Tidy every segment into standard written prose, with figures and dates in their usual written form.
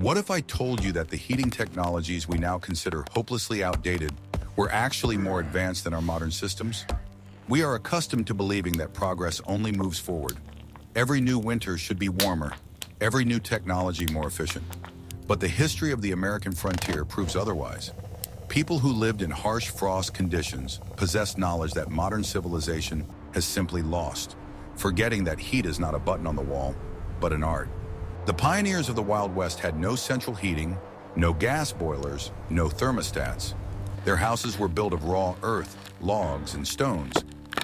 What if I told you that the heating technologies we now consider hopelessly outdated were actually more advanced than our modern systems? We are accustomed to believing that progress only moves forward. Every new winter should be warmer, every new technology more efficient. But the history of the American frontier proves otherwise. People who lived in harsh frost conditions possessed knowledge that modern civilization has simply lost, forgetting that heat is not a button on the wall, but an art. The pioneers of the Wild West had no central heating, no gas boilers, no thermostats. Their houses were built of raw earth, logs, and stones,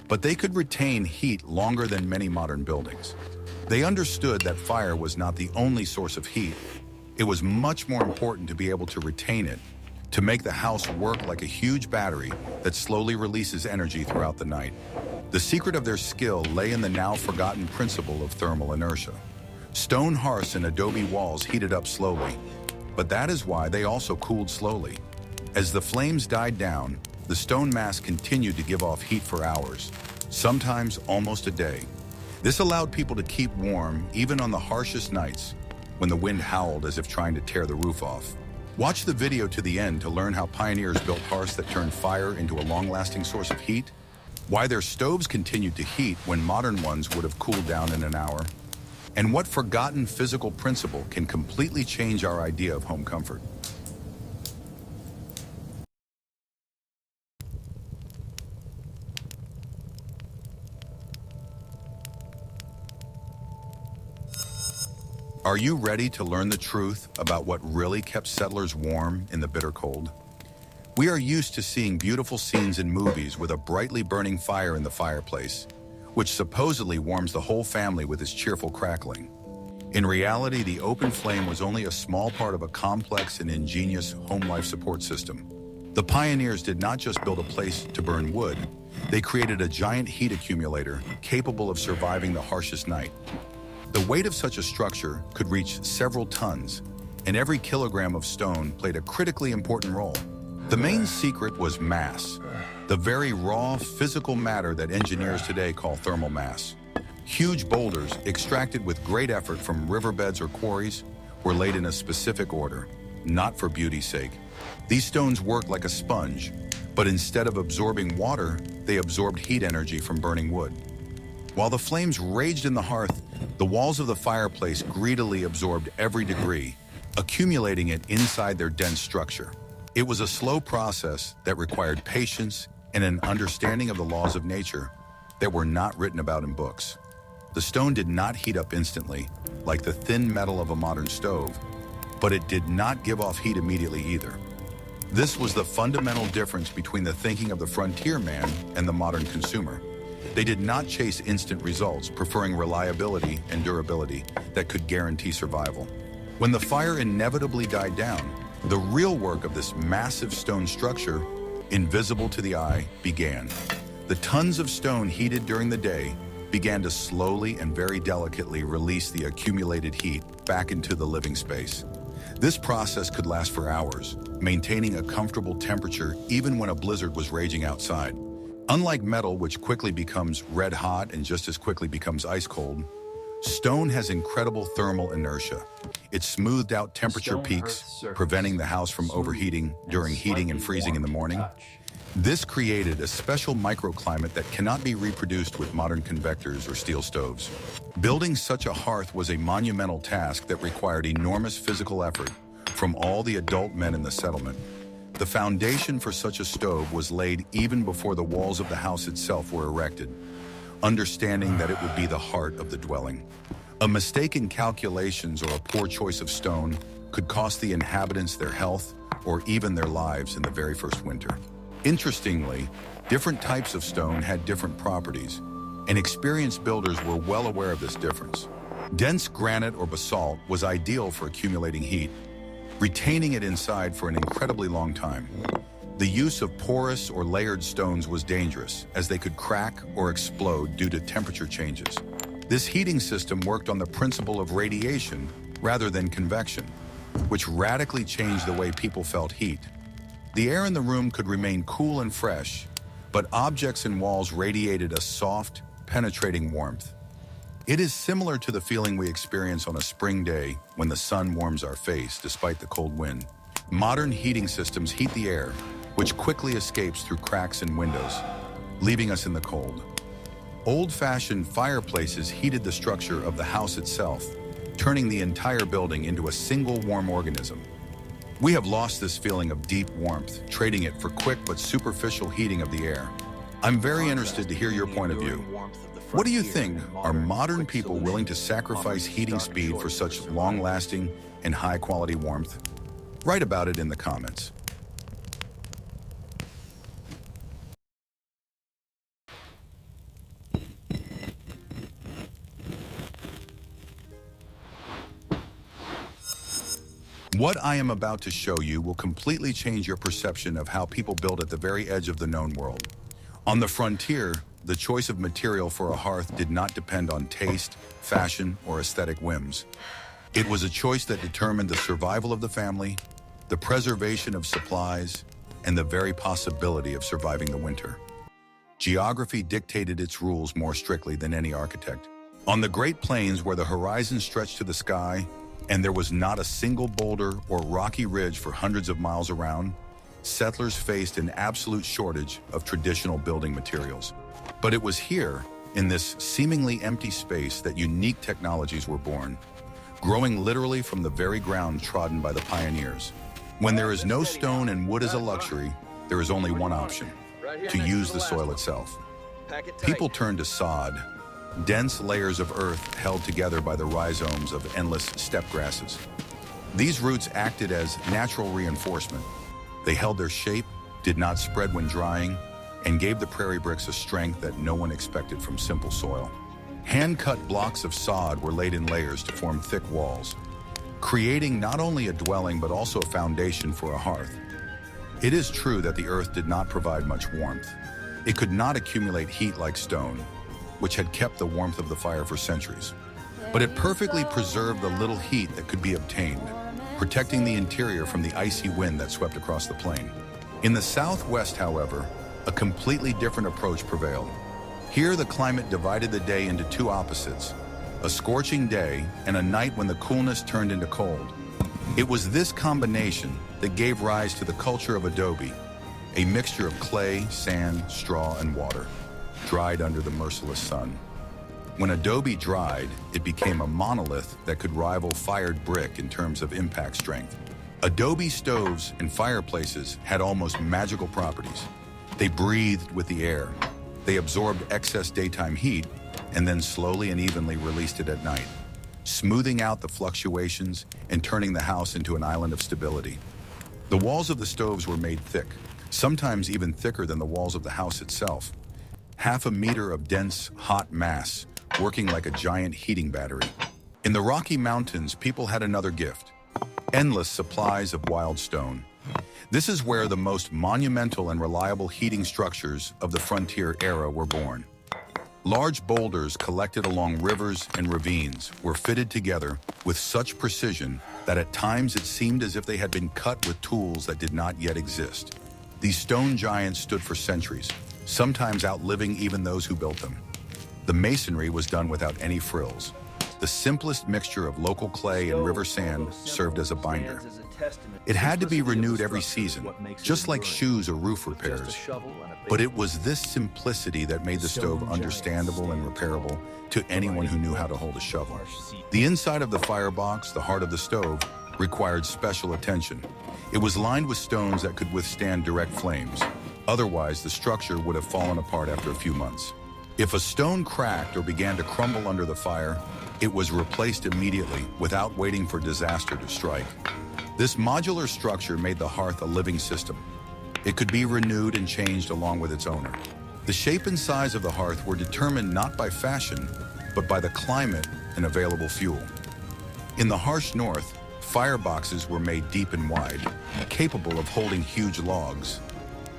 but they could retain heat longer than many modern buildings. They understood that fire was not the only source of heat. It was much more important to be able to retain it, to make the house work like a huge battery that slowly releases energy throughout the night. The secret of their skill lay in the now forgotten principle of thermal inertia. Stone hearths and adobe walls heated up slowly, but that is why they also cooled slowly. As the flames died down, the stone mass continued to give off heat for hours, sometimes almost a day. This allowed people to keep warm even on the harshest nights when the wind howled as if trying to tear the roof off. Watch the video to the end to learn how pioneers built hearths that turned fire into a long-lasting source of heat, why their stoves continued to heat when modern ones would have cooled down in an hour, and what forgotten physical principle can completely change our idea of home comfort. Are you ready to learn the truth about what really kept settlers warm in the bitter cold? We are used to seeing beautiful scenes in movies with a brightly burning fire in the fireplace, which supposedly warms the whole family with its cheerful crackling. In reality, the open flame was only a small part of a complex and ingenious home life support system. The pioneers did not just build a place to burn wood, they created a giant heat accumulator capable of surviving the harshest night. The weight of such a structure could reach several tons, and every kilogram of stone played a critically important role. The main secret was mass, the very raw physical matter that engineers today call thermal mass. Huge boulders, extracted with great effort from riverbeds or quarries, were laid in a specific order, not for beauty's sake. These stones worked like a sponge, but instead of absorbing water, they absorbed heat energy from burning wood. While the flames raged in the hearth, the walls of the fireplace greedily absorbed every degree, accumulating it inside their dense structure. It was a slow process that required patience and an understanding of the laws of nature that were not written about in books. The stone did not heat up instantly, like the thin metal of a modern stove, but it did not give off heat immediately either. This was the fundamental difference between the thinking of the frontier man and the modern consumer. They did not chase instant results, preferring reliability and durability that could guarantee survival. When the fire inevitably died down, the real work of this massive stone structure, invisible to the eye, began. The tons of stone heated during the day began to slowly and very delicately release the accumulated heat back into the living space. This process could last for hours, maintaining a comfortable temperature even when a blizzard was raging outside. Unlike metal, which quickly becomes red hot and just as quickly becomes ice cold, stone has incredible thermal inertia. It smoothed out temperature peaks, preventing the house from overheating during heating and freezing in the morning. This created a special microclimate that cannot be reproduced with modern convectors or steel stoves. Building such a hearth was a monumental task that required enormous physical effort from all the adult men in the settlement. The foundation for such a stove was laid even before the walls of the house itself were erected, understanding that it would be the heart of the dwelling. A mistake in calculations or a poor choice of stone could cost the inhabitants their health or even their lives in the very first winter. Interestingly, different types of stone had different properties, and experienced builders were well aware of this difference. Dense granite or basalt was ideal for accumulating heat, retaining it inside for an incredibly long time. The use of porous or layered stones was dangerous, as they could crack or explode due to temperature changes. This heating system worked on the principle of radiation rather than convection, which radically changed the way people felt heat. The air in the room could remain cool and fresh, but objects and walls radiated a soft, penetrating warmth. It is similar to the feeling we experience on a spring day when the sun warms our face despite the cold wind. Modern heating systems heat the air, which quickly escapes through cracks in windows, leaving us in the cold. Old-fashioned fireplaces heated the structure of the house itself, turning the entire building into a single warm organism. We have lost this feeling of deep warmth, trading it for quick but superficial heating of the air. I'm very interested to hear your point of view. What do you think? Are modern people willing to sacrifice heating speed for such long-lasting and high-quality warmth? Write about it in the comments. What I am about to show you will completely change your perception of how people build at the very edge of the known world. On the frontier, the choice of material for a hearth did not depend on taste, fashion, or aesthetic whims. It was a choice that determined the survival of the family, the preservation of supplies, and the very possibility of surviving the winter. Geography dictated its rules more strictly than any architect. On the Great Plains, where the horizon stretched to the sky, and there was not a single boulder or rocky ridge for hundreds of miles around, settlers faced an absolute shortage of traditional building materials. But it was here, in this seemingly empty space, that unique technologies were born, growing literally from the very ground trodden by the pioneers. When there is no stone and wood as a luxury, there is only one option: to use the soil itself. People turned to sod, dense layers of earth held together by the rhizomes of endless steppe grasses. These roots acted as natural reinforcement. They held their shape, did not spread when drying, and gave the prairie bricks a strength that no one expected from simple soil. Hand-cut blocks of sod were laid in layers to form thick walls, creating not only a dwelling but also a foundation for a hearth. It is true that the earth did not provide much warmth. It could not accumulate heat like stone, which had kept the warmth of the fire for centuries. But it perfectly preserved the little heat that could be obtained, protecting the interior from the icy wind that swept across the plain. In the southwest, however, a completely different approach prevailed. Here, the climate divided the day into two opposites: a scorching day and a night when the coolness turned into cold. It was this combination that gave rise to the culture of adobe, a mixture of clay, sand, straw, and water, dried under the merciless sun. When adobe dried, it became a monolith that could rival fired brick in terms of impact strength. Adobe stoves and fireplaces had almost magical properties. They breathed with the air. They absorbed excess daytime heat and then slowly and evenly released it at night, smoothing out the fluctuations and turning the house into an island of stability. The walls of the stoves were made thick, sometimes even thicker than the walls of the house itself. Half a meter of dense, hot mass, working like a giant heating battery. In the Rocky Mountains, people had another gift: endless supplies of wild stone. This is where the most monumental and reliable heating structures of the frontier era were born. Large boulders collected along rivers and ravines were fitted together with such precision that at times it seemed as if they had been cut with tools that did not yet exist. These stone giants stood for centuries, sometimes outliving even those who built them. The masonry was done without any frills. The simplest mixture of local clay and river sand served as a binder. It had to be renewed every season, just like shoes or roof repairs. But it was this simplicity that made the stove understandable and repairable to anyone who knew how to hold a shovel. The inside of the firebox, the heart of the stove, required special attention. It was lined with stones that could withstand direct flames. Otherwise, the structure would have fallen apart after a few months. If a stone cracked or began to crumble under the fire, it was replaced immediately without waiting for disaster to strike. This modular structure made the hearth a living system. It could be renewed and changed along with its owner. The shape and size of the hearth were determined not by fashion, but by the climate and available fuel. In the harsh north, fireboxes were made deep and wide, capable of holding huge logs.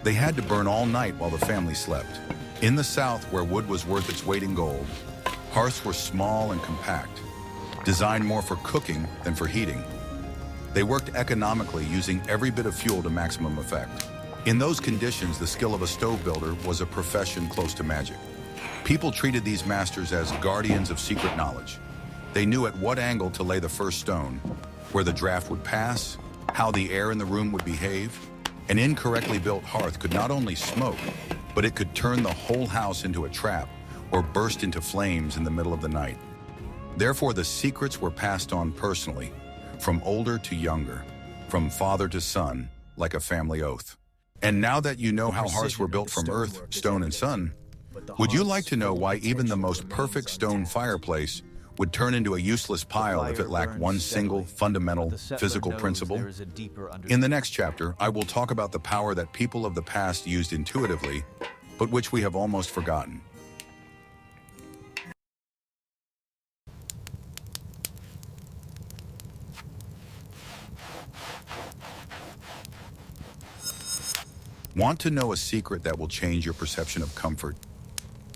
They had to burn all night while the family slept. In the south, where wood was worth its weight in gold, hearths were small and compact, designed more for cooking than for heating. They worked economically, using every bit of fuel to maximum effect. In those conditions, the skill of a stove builder was a profession close to magic. People treated these masters as guardians of secret knowledge. They knew at what angle to lay the first stone, where the draft would pass, how the air in the room would behave. An incorrectly built hearth could not only smoke, but it could turn the whole house into a trap or burst into flames in the middle of the night. Therefore, the secrets were passed on personally, from older to younger, from father to son, like a family oath. And now that you know how hearths were built from earth, stone, and sun, would you like to know why even the most perfect stone fireplace would turn into a useless pile if it lacked one single fundamental physical principle? In the next chapter, I will talk about the power that people of the past used intuitively, but which we have almost forgotten. Want to know a secret that will change your perception of comfort?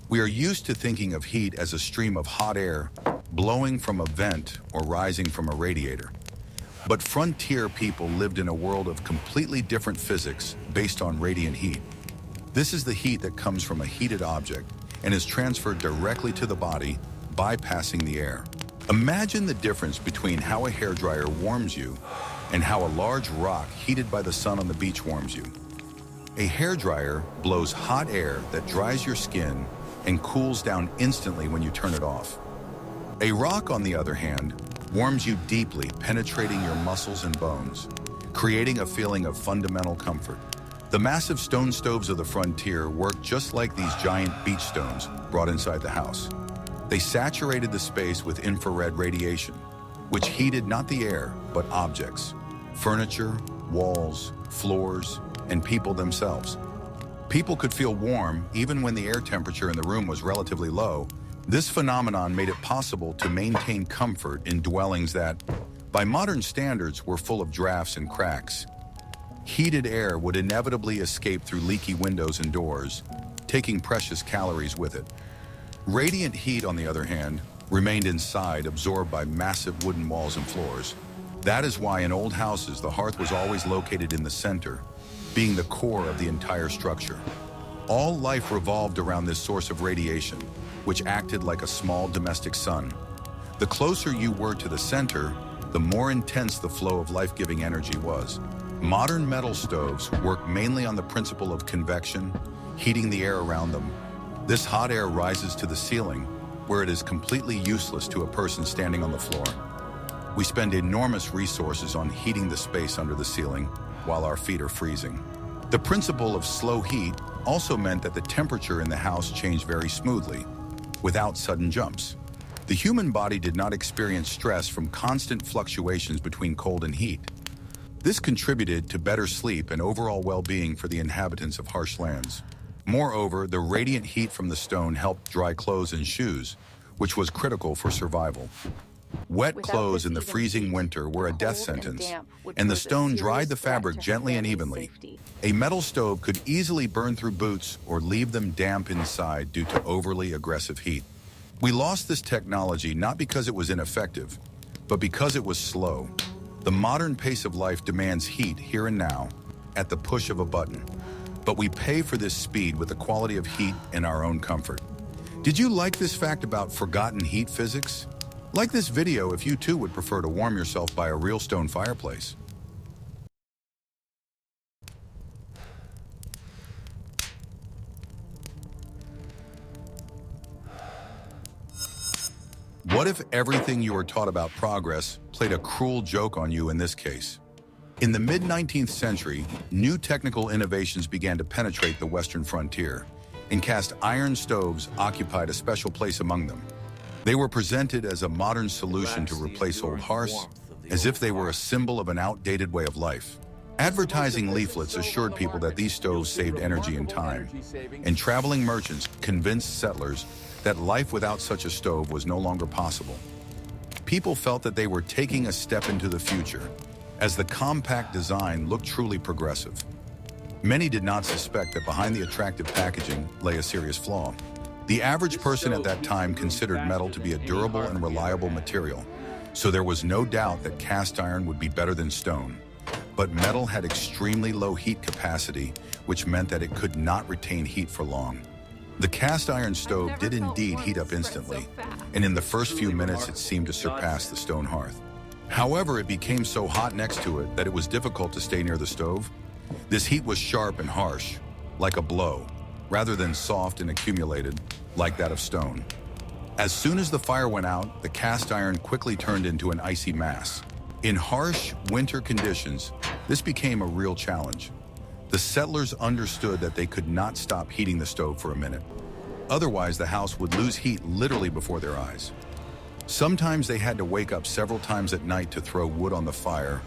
We are used to thinking of heat as a stream of hot air blowing from a vent or rising from a radiator. But frontier people lived in a world of completely different physics based on radiant heat. This is the heat that comes from a heated object and is transferred directly to the body, bypassing the air. Imagine the difference between how a hairdryer warms you and how a large rock heated by the sun on the beach warms you. A hairdryer blows hot air that dries your skin and cools down instantly when you turn it off. A rock, on the other hand, warms you deeply, penetrating your muscles and bones, creating a feeling of fundamental comfort. The massive stone stoves of the frontier worked just like these giant beach stones brought inside the house. They saturated the space with infrared radiation, which heated not the air, but objects, furniture, walls, floors, and people themselves. People could feel warm even when the air temperature in the room was relatively low. This phenomenon made it possible to maintain comfort in dwellings that, by modern standards, were full of drafts and cracks. Heated air would inevitably escape through leaky windows and doors, taking precious calories with it. Radiant heat, on the other hand, remained inside, absorbed by massive wooden walls and floors. That is why in old houses the hearth was always located in the center, being the core of the entire structure. All life revolved around this source of radiation, which acted like a small domestic sun. The closer you were to the center, the more intense the flow of life-giving energy was. Modern metal stoves work mainly on the principle of convection, heating the air around them. This hot air rises to the ceiling, where it is completely useless to a person standing on the floor. We spend enormous resources on heating the space under the ceiling, while our feet are freezing. The principle of slow heat also meant that the temperature in the house changed very smoothly, without sudden jumps. The human body did not experience stress from constant fluctuations between cold and heat. This contributed to better sleep and overall well-being for the inhabitants of harsh lands. Moreover, the radiant heat from the stone helped dry clothes and shoes, which was critical for survival. Wet clothes in the freezing winter were a death sentence, and the stone dried the fabric gently and evenly. A metal stove could easily burn through boots or leave them damp inside due to overly aggressive heat. We lost this technology not because it was ineffective, but because it was slow. The modern pace of life demands heat here and now, at the push of a button. But we pay for this speed with the quality of heat and our own comfort. Did you like this fact about forgotten heat physics? Like this video if you too would prefer to warm yourself by a real stone fireplace. What if everything you were taught about progress played a cruel joke on you in this case? In the mid-19th century, new technical innovations began to penetrate the western frontier, and cast iron stoves occupied a special place among them. They were presented as a modern solution to replace old hearths, as if they were a symbol of an outdated way of life. Advertising leaflets assured people that these stoves saved energy and time, and traveling merchants convinced settlers that life without such a stove was no longer possible. People felt that they were taking a step into the future, as the compact design looked truly progressive. Many did not suspect that behind the attractive packaging lay a serious flaw. The average person at that time considered metal to be a durable and reliable material, so there was no doubt that cast iron would be better than stone. But metal had extremely low heat capacity, which meant that it could not retain heat for long. The cast iron stove did indeed heat up instantly, and in the first few minutes it seemed to surpass the stone hearth. However, it became so hot next to it that it was difficult to stay near the stove. This heat was sharp and harsh, like a blow, rather than soft and accumulated, like that of stone. As soon as the fire went out, the cast iron quickly turned into an icy mass. In harsh winter conditions, this became a real challenge. The settlers understood that they could not stop heating the stove for a minute. Otherwise, the house would lose heat literally before their eyes. Sometimes they had to wake up several times at night to throw wood on the fire.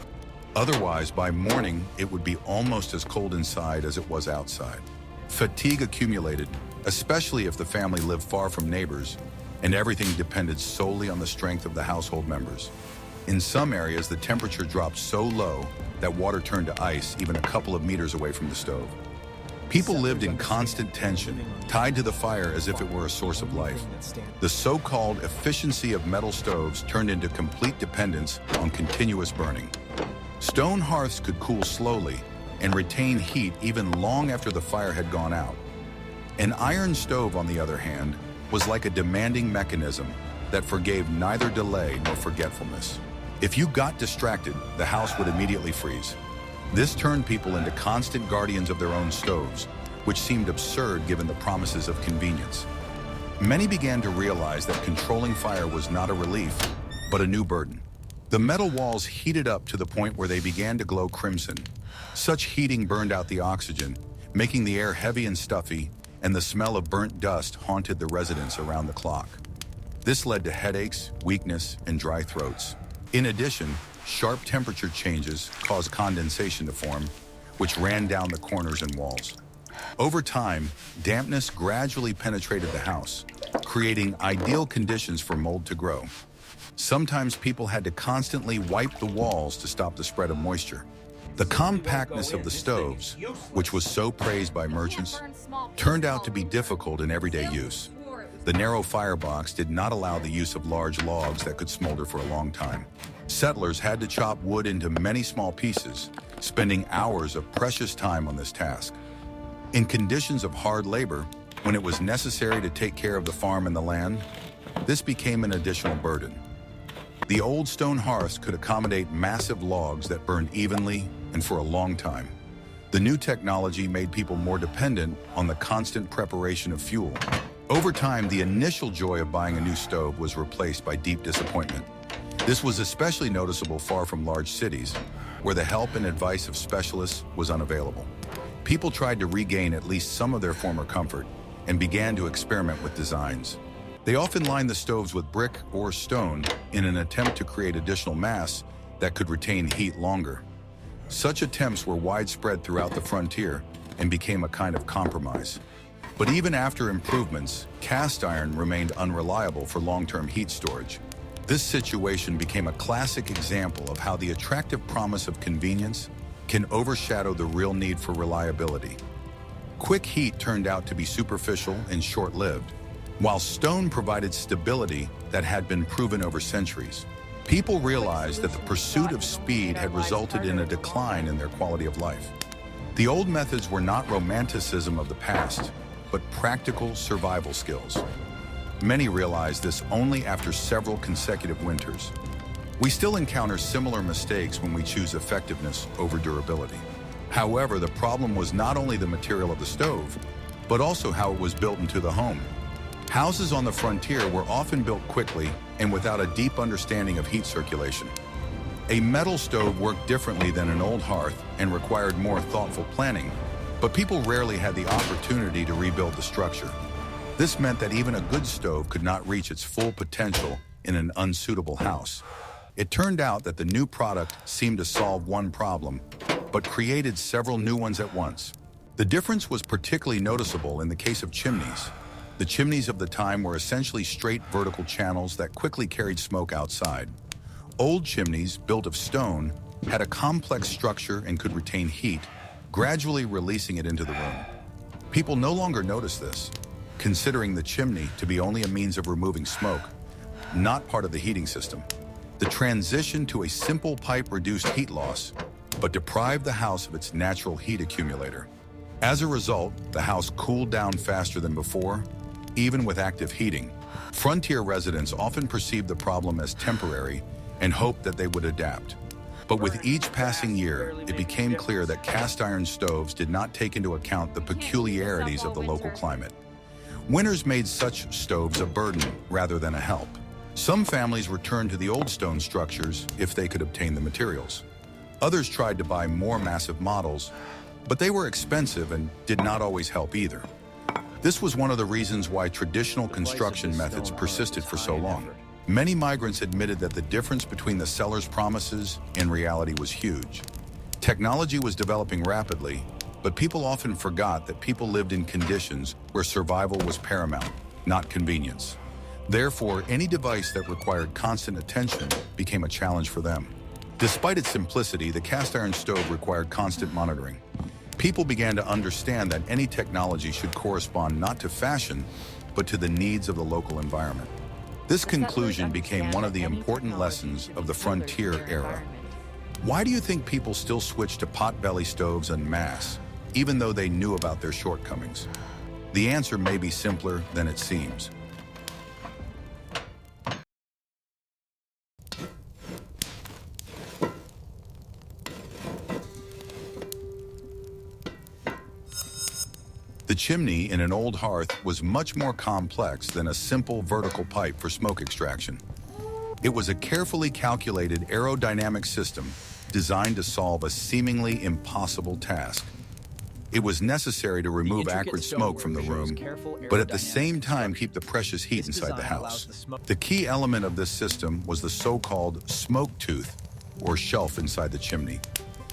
Otherwise, by morning, it would be almost as cold inside as it was outside. Fatigue accumulated, especially if the family lived far from neighbors, and everything depended solely on the strength of the household members. In some areas, the temperature dropped so low that water turned to ice even a couple of meters away from the stove. People lived in constant tension, tied to the fire as if it were a source of life. The so-called efficiency of metal stoves turned into complete dependence on continuous burning. Stone hearths could cool slowly and retain heat even long after the fire had gone out. An iron stove, on the other hand, was like a demanding mechanism that forgave neither delay nor forgetfulness. If you got distracted, the house would immediately freeze. This turned people into constant guardians of their own stoves, which seemed absurd given the promises of convenience. Many began to realize that controlling fire was not a relief, but a new burden. The metal walls heated up to the point where they began to glow crimson. Such heating burned out the oxygen, making the air heavy and stuffy, and the smell of burnt dust haunted the residents around the clock. This led to headaches, weakness, and dry throats. In addition, sharp temperature changes caused condensation to form, which ran down the corners and walls. Over time, dampness gradually penetrated the house, creating ideal conditions for mold to grow. Sometimes people had to constantly wipe the walls to stop the spread of moisture. The compactness of the stoves, which was so praised by merchants, turned out to be difficult in everyday use. The narrow firebox did not allow the use of large logs that could smolder for a long time. Settlers had to chop wood into many small pieces, spending hours of precious time on this task. In conditions of hard labor, when it was necessary to take care of the farm and the land, this became an additional burden. The old stone hearths could accommodate massive logs that burned evenly and for a long time. The new technology made people more dependent on the constant preparation of fuel. Over time, the initial joy of buying a new stove was replaced by deep disappointment. This was especially noticeable far from large cities, where the help and advice of specialists was unavailable. People tried to regain at least some of their former comfort and began to experiment with designs. They often lined the stoves with brick or stone in an attempt to create additional mass that could retain heat longer. Such attempts were widespread throughout the frontier and became a kind of compromise. But even after improvements, cast iron remained unreliable for long-term heat storage. This situation became a classic example of how the attractive promise of convenience can overshadow the real need for reliability. Quick heat turned out to be superficial and short-lived, while stone provided stability that had been proven over centuries. People realized that the pursuit of speed had resulted in a decline in their quality of life. The old methods were not romanticism of the past, but practical survival skills. Many realized this only after several consecutive winters. We still encounter similar mistakes when we choose effectiveness over durability. However, the problem was not only the material of the stove, but also how it was built into the home. Houses on the frontier were often built quickly and without a deep understanding of heat circulation. A metal stove worked differently than an old hearth and required more thoughtful planning, but people rarely had the opportunity to rebuild the structure. This meant that even a good stove could not reach its full potential in an unsuitable house. It turned out that the new product seemed to solve one problem, but created several new ones at once. The difference was particularly noticeable in the case of chimneys. The chimneys of the time were essentially straight vertical channels that quickly carried smoke outside. Old chimneys, built of stone, had a complex structure and could retain heat, gradually releasing it into the room. People no longer noticed this, considering the chimney to be only a means of removing smoke, not part of the heating system. The transition to a simple pipe reduced heat loss, but deprived the house of its natural heat accumulator. As a result, the house cooled down faster than before, even with active heating. Frontier residents often perceived the problem as temporary and hoped that they would adapt. But with each passing year, it became clear that cast iron stoves did not take into account the peculiarities of the local climate. Winters made such stoves a burden rather than a help. Some families returned to the old stone structures if they could obtain the materials. Others tried to buy more massive models, but they were expensive and did not always help either. This was one of the reasons why traditional construction methods persisted for so long. Many migrants admitted that the difference between the seller's promises and reality was huge. Technology was developing rapidly, but people often forgot that people lived in conditions where survival was paramount, not convenience. Therefore, any device that required constant attention became a challenge for them. Despite its simplicity, the cast iron stove required constant monitoring. People began to understand that any technology should correspond not to fashion, but to the needs of the local environment. This conclusion became one of the important lessons of the frontier era. Why do you think people still switch to pot-belly stoves en masse, even though they knew about their shortcomings? The answer may be simpler than it seems. The chimney in an old hearth was much more complex than a simple vertical pipe for smoke extraction. It was a carefully calculated aerodynamic system designed to solve a seemingly impossible task. It was necessary to remove acrid smoke from the room, but at the same time keep the precious heat inside the house. The key element of this system was the so-called smoke tooth, or shelf inside the chimney.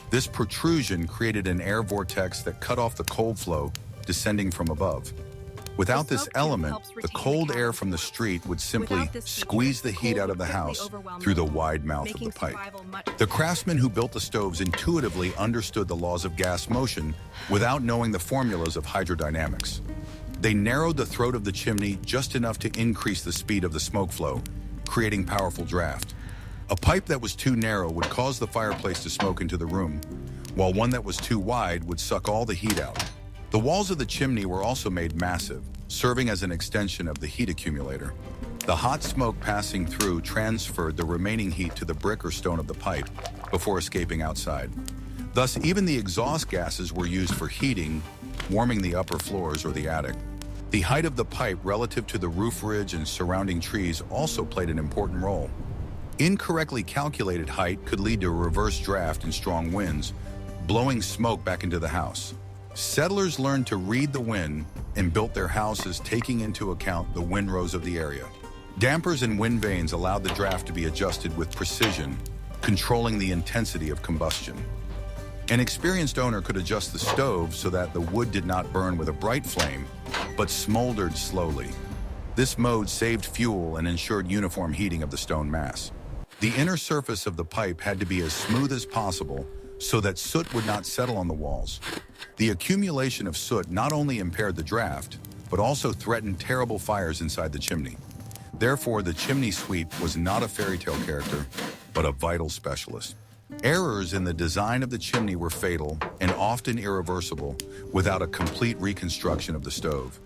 This protrusion created an air vortex that cut off the cold flow descending from above. Without this element, the cold air from the street would simply squeeze the heat out of the house through the wide mouth of the pipe. The craftsmen who built the stoves intuitively understood the laws of gas motion without knowing the formulas of hydrodynamics. They narrowed the throat of the chimney just enough to increase the speed of the smoke flow, creating powerful draft. A pipe that was too narrow would cause the fireplace to smoke into the room, while one that was too wide would suck all the heat out. The walls of the chimney were also made massive, serving as an extension of the heat accumulator. The hot smoke passing through transferred the remaining heat to the brick or stone of the pipe before escaping outside. Thus, even the exhaust gases were used for heating, warming the upper floors or the attic. The height of the pipe relative to the roof ridge and surrounding trees also played an important role. Incorrectly calculated height could lead to a reverse draft and strong winds, blowing smoke back into the house. Settlers learned to read the wind and built their houses taking into account the windrows of the area. Dampers and wind vanes allowed the draft to be adjusted with precision, controlling the intensity of combustion. An experienced owner could adjust the stove so that the wood did not burn with a bright flame, but smoldered slowly. This mode saved fuel and ensured uniform heating of the stone mass. The inner surface of the pipe had to be as smooth as possible so that soot would not settle on the walls. The accumulation of soot not only impaired the draft, but also threatened terrible fires inside the chimney. Therefore, the chimney sweep was not a fairy tale character, but a vital specialist. Errors in the design of the chimney were fatal and often irreversible without a complete reconstruction of the stove.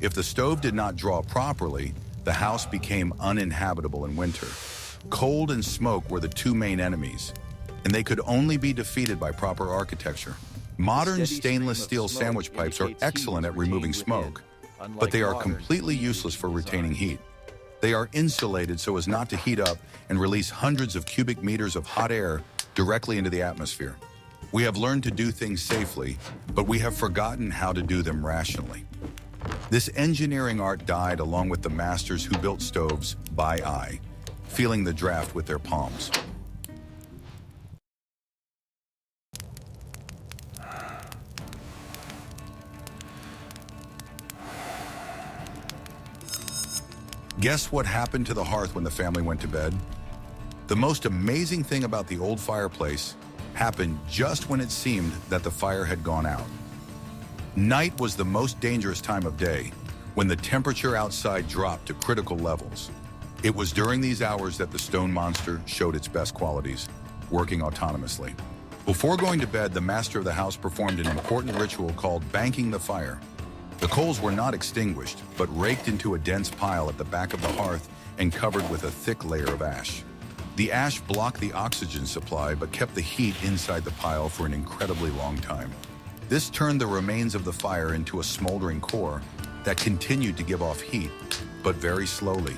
If the stove did not draw properly, the house became uninhabitable in winter. Cold and smoke were the two main enemies, and they could only be defeated by proper architecture. Modern stainless steel sandwich pipes are excellent at removing smoke, but they are completely useless for retaining heat. They are insulated so as not to heat up and release hundreds of cubic meters of hot air directly into the atmosphere. We have learned to do things safely, but we have forgotten how to do them rationally. This engineering art died along with the masters who built stoves by eye, feeling the draft with their palms. Guess what happened to the hearth when the family went to bed? The most amazing thing about the old fireplace happened just when it seemed that the fire had gone out. Night was the most dangerous time of day, when the temperature outside dropped to critical levels. It was during these hours that the stone monster showed its best qualities, working autonomously. Before going to bed, the master of the house performed an important ritual called banking the fire. The coals were not extinguished, but raked into a dense pile at the back of the hearth and covered with a thick layer of ash. The ash blocked the oxygen supply but kept the heat inside the pile for an incredibly long time. This turned the remains of the fire into a smoldering core that continued to give off heat, but very slowly.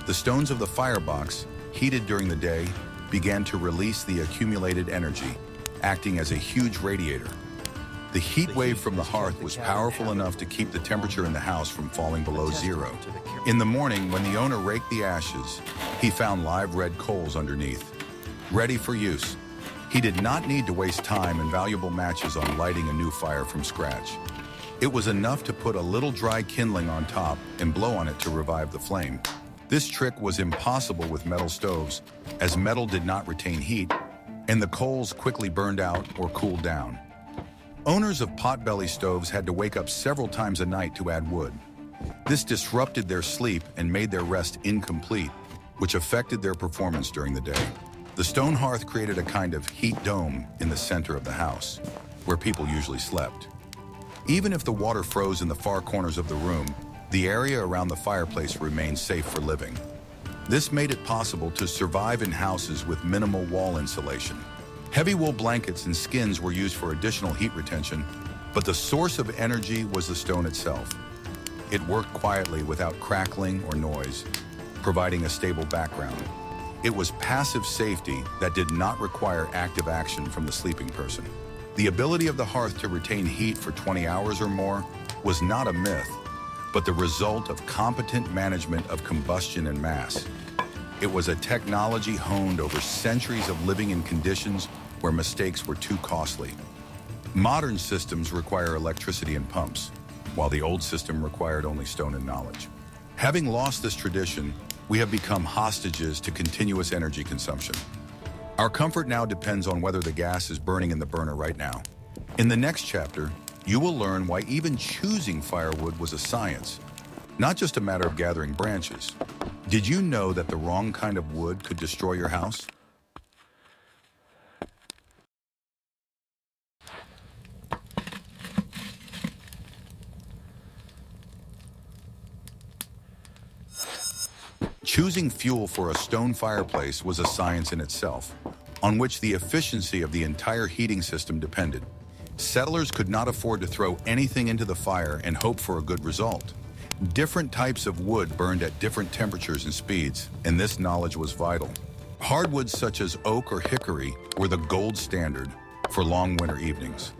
The stones of the firebox, heated during the day, began to release the accumulated energy, acting as a huge radiator. The heat wave from the hearth was powerful enough to keep the temperature in the house from falling below zero. In the morning, when the owner raked the ashes, he found live red coals underneath, ready for use. He did not need to waste time and valuable matches on lighting a new fire from scratch. It was enough to put a little dry kindling on top and blow on it to revive the flame. This trick was impossible with metal stoves, as metal did not retain heat, and the coals quickly burned out or cooled down. Owners of potbelly stoves had to wake up several times a night to add wood. This disrupted their sleep and made their rest incomplete, which affected their performance during the day. The stone hearth created a kind of heat dome in the center of the house, where people usually slept. Even if the water froze in the far corners of the room, the area around the fireplace remained safe for living. This made it possible to survive in houses with minimal wall insulation. Heavy wool blankets and skins were used for additional heat retention, but the source of energy was the stone itself. It worked quietly without crackling or noise, providing a stable background. It was passive safety that did not require active action from the sleeping person. The ability of the hearth to retain heat for 20 hours or more was not a myth, but the result of competent management of combustion and mass. It was a technology honed over centuries of living in conditions where mistakes were too costly. Modern systems require electricity and pumps, while the old system required only stone and knowledge. Having lost this tradition, we have become hostages to continuous energy consumption. Our comfort now depends on whether the gas is burning in the burner right now. In the next chapter, you will learn why even choosing firewood was a science, not just a matter of gathering branches. Did you know that the wrong kind of wood could destroy your house? Choosing fuel for a stone fireplace was a science in itself, on which the efficiency of the entire heating system depended. Settlers could not afford to throw anything into the fire and hope for a good result. Different types of wood burned at different temperatures and speeds, and this knowledge was vital. Hardwoods such as oak or hickory were the gold standard for long winter evenings.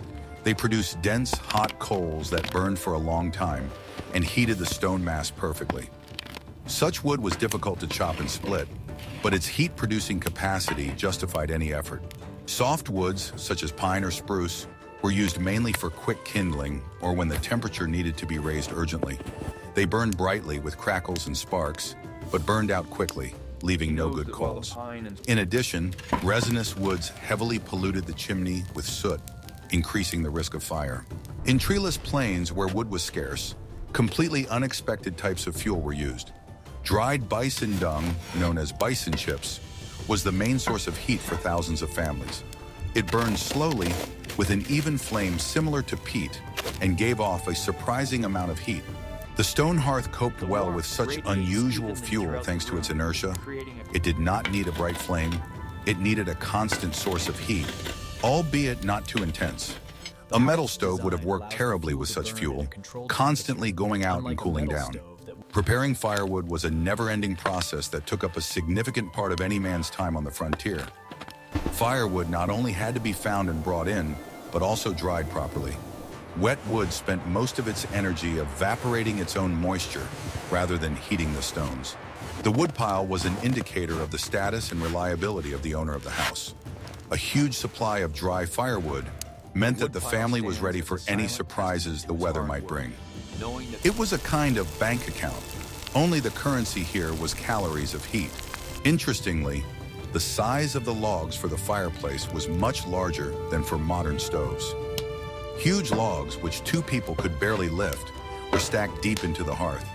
They produced dense, hot coals that burned for a long time and heated the stone mass perfectly. Such wood was difficult to chop and split, but its heat-producing capacity justified any effort. Soft woods, such as pine or spruce, were used mainly for quick kindling or when the temperature needed to be raised urgently. They burned brightly with crackles and sparks, but burned out quickly, leaving no good coals. In addition, resinous woods heavily polluted the chimney with soot, increasing the risk of fire. In treeless plains where wood was scarce, completely unexpected types of fuel were used. Dried bison dung, known as bison chips, was the main source of heat for thousands of families. It burned slowly with an even flame similar to peat and gave off a surprising amount of heat. The stone hearth coped well with such unusual fuel thanks to its inertia. It did not need a bright flame. It needed a constant source of heat, albeit not too intense. A metal stove would have worked terribly with such fuel, constantly going out and cooling down. Preparing firewood was a never-ending process that took up a significant part of any man's time on the frontier. Firewood not only had to be found and brought in, but also dried properly. Wet wood spent most of its energy evaporating its own moisture rather than heating the stones. The woodpile was an indicator of the status and reliability of the owner of the house. A huge supply of dry firewood meant that the family was ready for any surprises the weather might bring. It was a kind of bank account. Only the currency here was calories of heat. Interestingly, the size of the logs for the fireplace was much larger than for modern stoves. Huge logs, which two people could barely lift, were stacked deep into the hearth.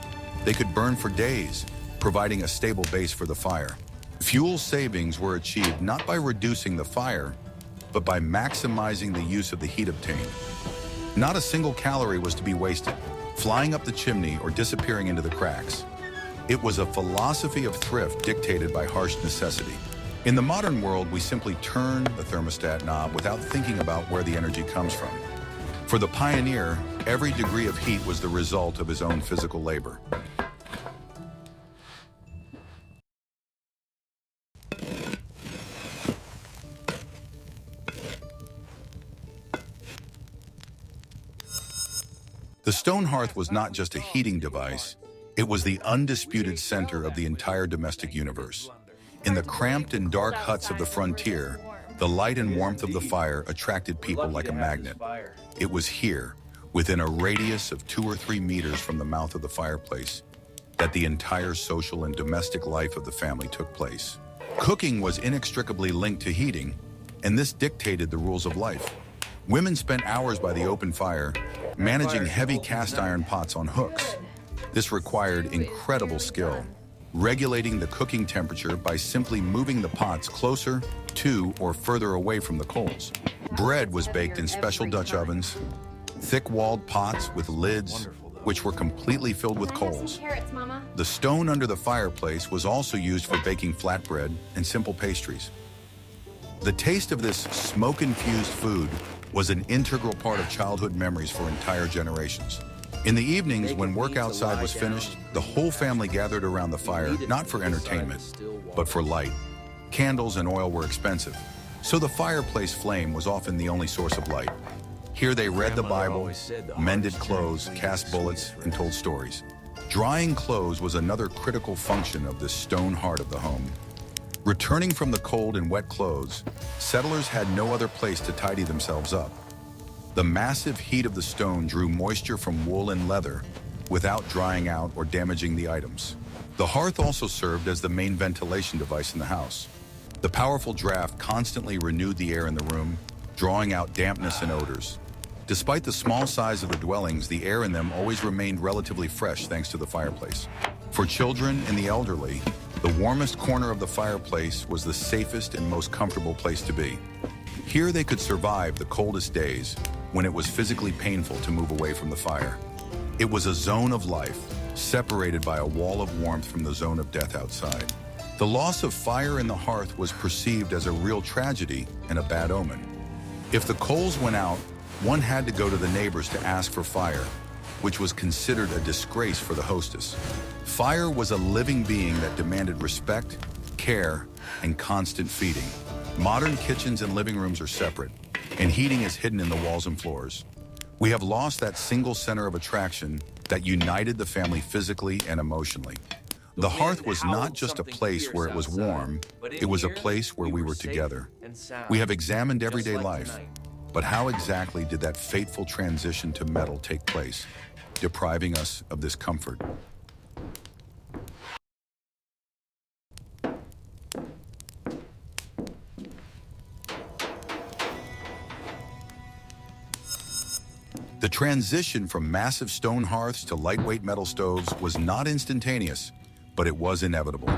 They could burn for days, providing a stable base for the fire. Fuel savings were achieved not by reducing the fire, but by maximizing the use of the heat obtained. Not a single calorie was to be wasted, flying up the chimney or disappearing into the cracks. It was a philosophy of thrift dictated by harsh necessity. In the modern world, we simply turn the thermostat knob without thinking about where the energy comes from. For the pioneer, every degree of heat was the result of his own physical labor. The stone hearth was not just a heating device, it was the undisputed center of the entire domestic universe. In the cramped and dark huts of the frontier, the light and warmth of the fire attracted people like a magnet. It was here, within a radius of 2 or 3 meters from the mouth of the fireplace, that the entire social and domestic life of the family took place. Cooking was inextricably linked to heating, and this dictated the rules of life. Women spent hours by the open fire, managing heavy cast iron pots on hooks. This required incredible skill, regulating the cooking temperature by simply moving the pots closer to or further away from the coals. Bread was baked in special Dutch ovens, thick-walled pots with lids, which were completely filled with coals. The stone under the fireplace was also used for baking flatbread and simple pastries. The taste of this smoke-infused food was an integral part of childhood memories for entire generations. In the evenings, when work outside was finished, the whole family gathered around the fire, not for entertainment, but for light. Candles and oil were expensive, so the fireplace flame was often the only source of light. Here they read the Bible, mended clothes, cast bullets, and told stories. Drying clothes was another critical function of this stone heart of the home. Returning from the cold and wet clothes, settlers had no other place to tidy themselves up. The massive heat of the stone drew moisture from wool and leather without drying out or damaging the items. The hearth also served as the main ventilation device in the house. The powerful draft constantly renewed the air in the room, drawing out dampness and odors. Despite the small size of the dwellings, the air in them always remained relatively fresh thanks to the fireplace. For children and the elderly, the warmest corner of the fireplace was the safest and most comfortable place to be. Here they could survive the coldest days when it was physically painful to move away from the fire. It was a zone of life, separated by a wall of warmth from the zone of death outside. The loss of fire in the hearth was perceived as a real tragedy and a bad omen. If the coals went out, one had to go to the neighbors to ask for fire, which was considered a disgrace for the hostess. Fire was a living being that demanded respect, care, and constant feeding. Modern kitchens and living rooms are separate, and heating is hidden in the walls and floors. We have lost that single center of attraction that united the family physically and emotionally. The hearth was not just a place where it was warm, it was a place where we were together. We have examined everyday life, but how exactly did that fateful transition to metal take place, depriving us of this comfort? The transition from massive stone hearths to lightweight metal stoves was not instantaneous, but it was inevitable.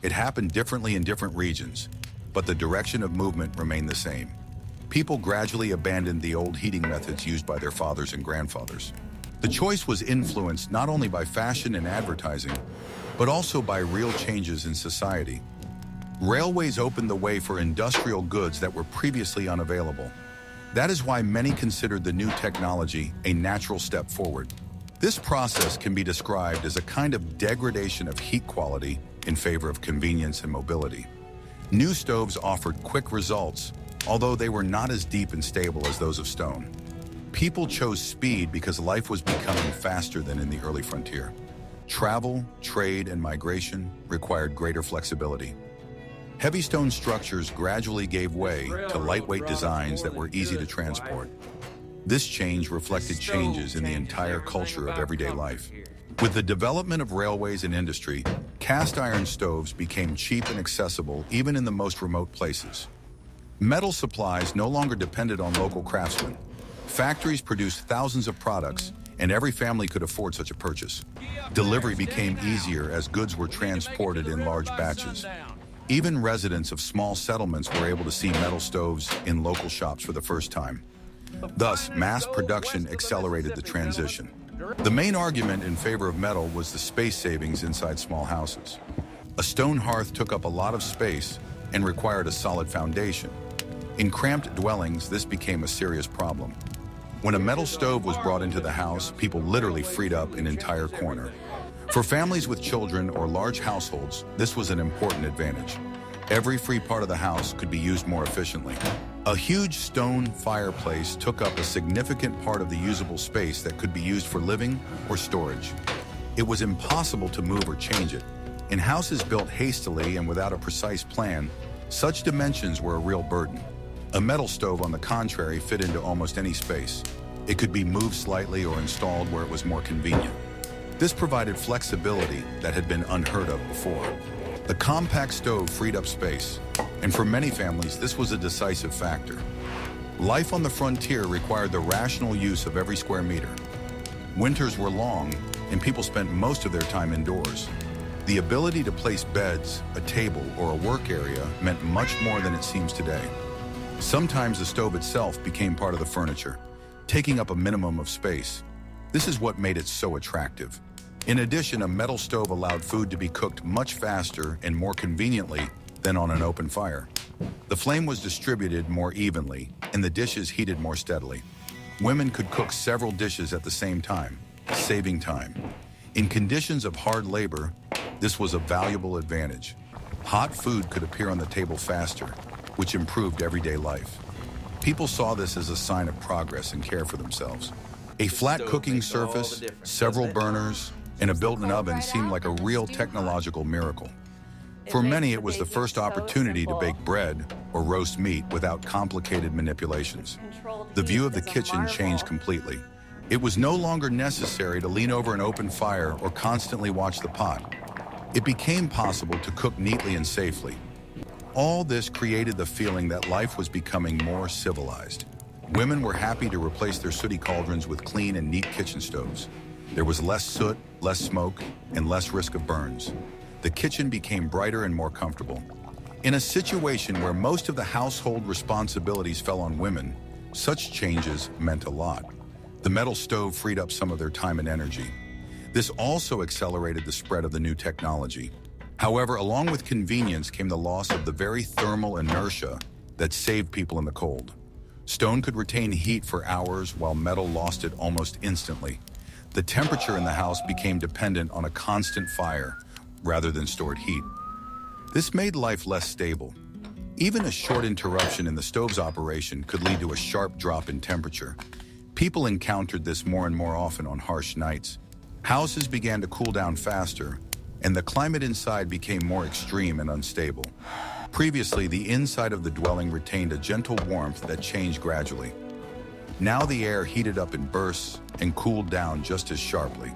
It happened differently in different regions, but the direction of movement remained the same. People gradually abandoned the old heating methods used by their fathers and grandfathers. The choice was influenced not only by fashion and advertising, but also by real changes in society. Railways opened the way for industrial goods that were previously unavailable. That is why many considered the new technology a natural step forward. This process can be described as a kind of degradation of heat quality in favor of convenience and mobility. New stoves offered quick results, although they were not as deep and stable as those of stone. People chose speed because life was becoming faster than in the early frontier. Travel, trade, and migration required greater flexibility. Heavy stone structures gradually gave way to lightweight designs that were easy to transport. This change reflected changes in the entire culture of everyday life. With the development of railways and industry, cast iron stoves became cheap and accessible even in the most remote places. Metal supplies no longer depended on local craftsmen. Factories produced thousands of products, and every family could afford such a purchase. Delivery became easier as goods were transported in large batches. Even residents of small settlements were able to see metal stoves in local shops for the first time. Thus, mass production accelerated the transition. The main argument in favor of metal was the space savings inside small houses. A stone hearth took up a lot of space and required a solid foundation. In cramped dwellings, this became a serious problem. When a metal stove was brought into the house, people literally freed up an entire corner. For families with children or large households, this was an important advantage. Every free part of the house could be used more efficiently. A huge stone fireplace took up a significant part of the usable space that could be used for living or storage. It was impossible to move or change it. In houses built hastily and without a precise plan, such dimensions were a real burden. A metal stove, on the contrary, fit into almost any space. It could be moved slightly or installed where it was more convenient. This provided flexibility that had been unheard of before. The compact stove freed up space, and for many families, this was a decisive factor. Life on the frontier required the rational use of every square meter. Winters were long, and people spent most of their time indoors. The ability to place beds, a table, or a work area meant much more than it seems today. Sometimes the stove itself became part of the furniture, taking up a minimum of space. This is what made it so attractive. In addition, a metal stove allowed food to be cooked much faster and more conveniently than on an open fire. The flame was distributed more evenly, and the dishes heated more steadily. Women could cook several dishes at the same time, saving time. In conditions of hard labor, this was a valuable advantage. Hot food could appear on the table faster, which improved everyday life. People saw this as a sign of progress and care for themselves. A flat cooking surface, several burners, and a built-in oven seemed like a real technological miracle. For many, it was the first opportunity to bake bread or roast meat without complicated manipulations. The view of the kitchen changed completely. It was no longer necessary to lean over an open fire or constantly watch the pot. It became possible to cook neatly and safely. All this created the feeling that life was becoming more civilized. Women were happy to replace their sooty cauldrons with clean and neat kitchen stoves. There was less soot, less smoke, and less risk of burns. The kitchen became brighter and more comfortable. In a situation where most of the household responsibilities fell on women, such changes meant a lot. The metal stove freed up some of their time and energy. This also accelerated the spread of the new technology. However, along with convenience came the loss of the very thermal inertia that saved people in the cold. Stone could retain heat for hours while metal lost it almost instantly. The temperature in the house became dependent on a constant fire rather than stored heat. This made life less stable. Even a short interruption in the stove's operation could lead to a sharp drop in temperature. People encountered this more and more often on harsh nights. Houses began to cool down faster, and the climate inside became more extreme and unstable. Previously, the inside of the dwelling retained a gentle warmth that changed gradually. Now the air heated up in bursts and cooled down just as sharply.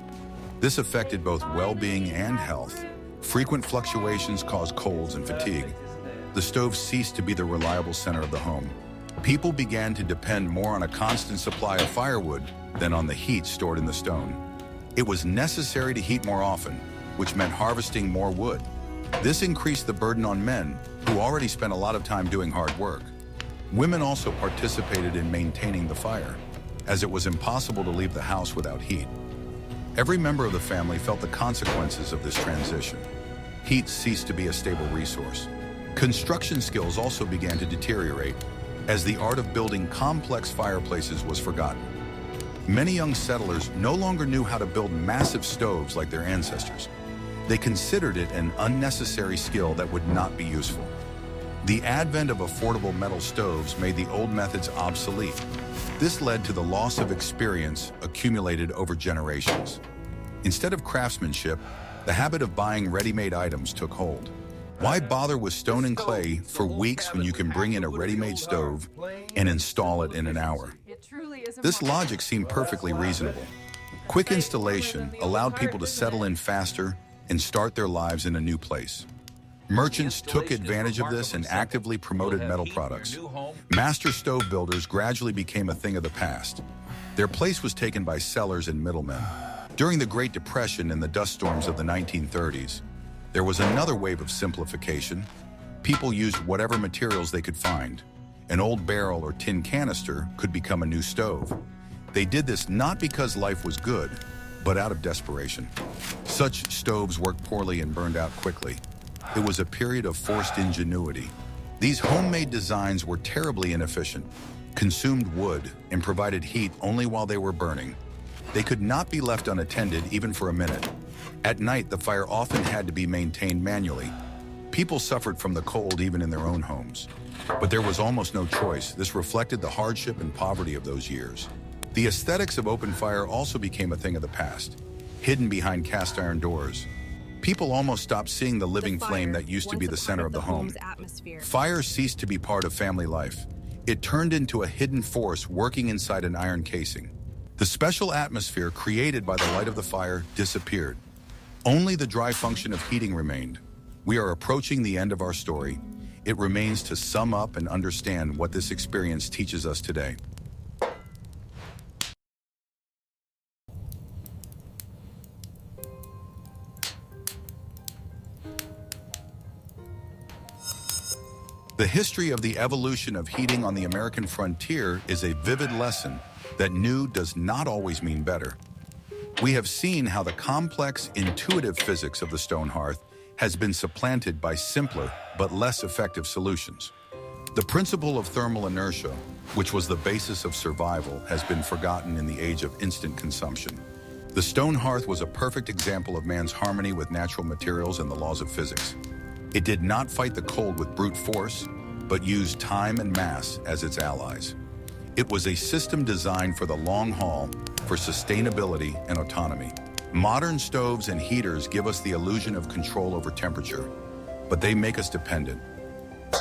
This affected both well-being and health. Frequent fluctuations caused colds and fatigue. The stove ceased to be the reliable center of the home. People began to depend more on a constant supply of firewood than on the heat stored in the stone. It was necessary to heat more often, which meant harvesting more wood. This increased the burden on men, who already spent a lot of time doing hard work. Women also participated in maintaining the fire, as it was impossible to leave the house without heat. Every member of the family felt the consequences of this transition. Heat ceased to be a stable resource. Construction skills also began to deteriorate, as the art of building complex fireplaces was forgotten. Many young settlers no longer knew how to build massive stoves like their ancestors. They considered it an unnecessary skill that would not be useful. The advent of affordable metal stoves made the old methods obsolete. This led to the loss of experience accumulated over generations. Instead of craftsmanship, the habit of buying ready-made items took hold. Why bother with stone and clay for weeks when you can bring in a ready-made stove and install it in an hour? This logic seemed perfectly reasonable. Quick installation allowed people to settle in faster and start their lives in a new place. Merchants took advantage of this and actively promoted metal products. Master stove builders gradually became a thing of the past. Their place was taken by sellers and middlemen. During the Great Depression and the dust storms of the 1930s, there was another wave of simplification. People used whatever materials they could find. An old barrel or tin canister could become a new stove. They did this not because life was good, but out of desperation. Such stoves worked poorly and burned out quickly. It was a period of forced ingenuity. These homemade designs were terribly inefficient, consumed wood, and provided heat only while they were burning. They could not be left unattended even for a minute. At night, the fire often had to be maintained manually. People suffered from the cold even in their own homes. But there was almost no choice. This reflected the hardship and poverty of those years. The aesthetics of open fire also became a thing of the past, hidden behind cast iron doors. People almost stopped seeing the living flame that used to be the center of the home. Fire ceased to be part of family life. It turned into a hidden force working inside an iron casing. The special atmosphere created by the light of the fire disappeared. Only the dry function of heating remained. We are approaching the end of our story. It remains to sum up and understand what this experience teaches us today. The history of the evolution of heating on the American frontier is a vivid lesson that new does not always mean better. We have seen how the complex, intuitive physics of the stone hearth has been supplanted by simpler but less effective solutions. The principle of thermal inertia, which was the basis of survival, has been forgotten in the age of instant consumption. The stone hearth was a perfect example of man's harmony with natural materials and the laws of physics. It did not fight the cold with brute force, but used time and mass as its allies. It was a system designed for the long haul, for sustainability and autonomy. Modern stoves and heaters give us the illusion of control over temperature, but they make us dependent.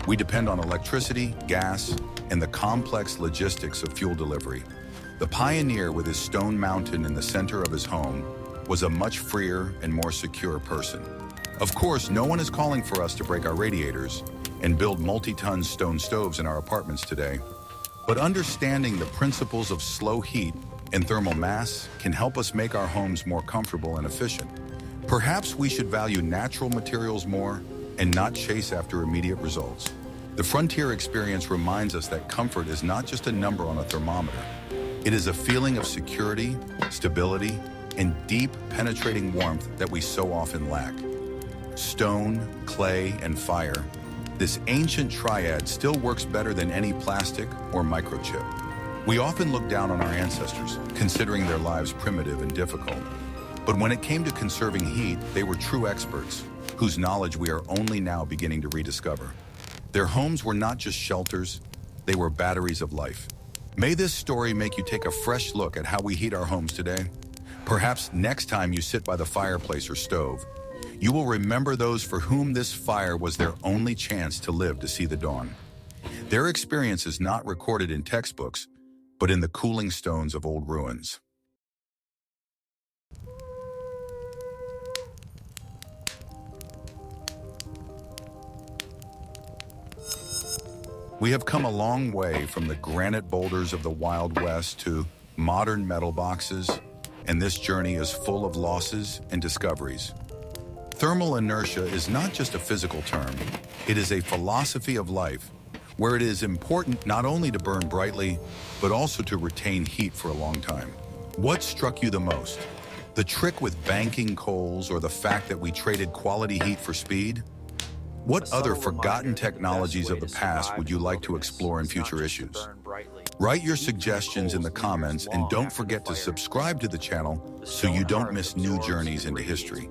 We depend on electricity, gas, and the complex logistics of fuel delivery. The pioneer, with his stone mountain in the center of his home, was a much freer and more secure person. Of course, no one is calling for us to break our radiators and build multi-ton stone stoves in our apartments today. But understanding the principles of slow heat and thermal mass can help us make our homes more comfortable and efficient. Perhaps we should value natural materials more and not chase after immediate results. The frontier experience reminds us that comfort is not just a number on a thermometer. It is a feeling of security, stability, and deep, penetrating warmth that we so often lack. Stone, clay, and fire, this ancient triad still works better than any plastic or microchip. We often look down on our ancestors, considering their lives primitive and difficult. But when it came to conserving heat, they were true experts, whose knowledge we are only now beginning to rediscover. Their homes were not just shelters, they were batteries of life. May this story make you take a fresh look at how we heat our homes today. Perhaps next time you sit by the fireplace or stove, you will remember those for whom this fire was their only chance to live to see the dawn. Their experience is not recorded in textbooks, but in the cooling stones of old ruins. We have come a long way from the granite boulders of the Wild West to modern metal boxes, and this journey is full of losses and discoveries. Thermal inertia is not just a physical term, it is a philosophy of life, where it is important not only to burn brightly, but also to retain heat for a long time. What struck you the most? The trick with banking coals or the fact that we traded quality heat for speed? What other forgotten technologies of the past would you like to explore in future issues? Write your suggestions in the comments and don't forget to subscribe to the channel so you don't miss new journeys into history.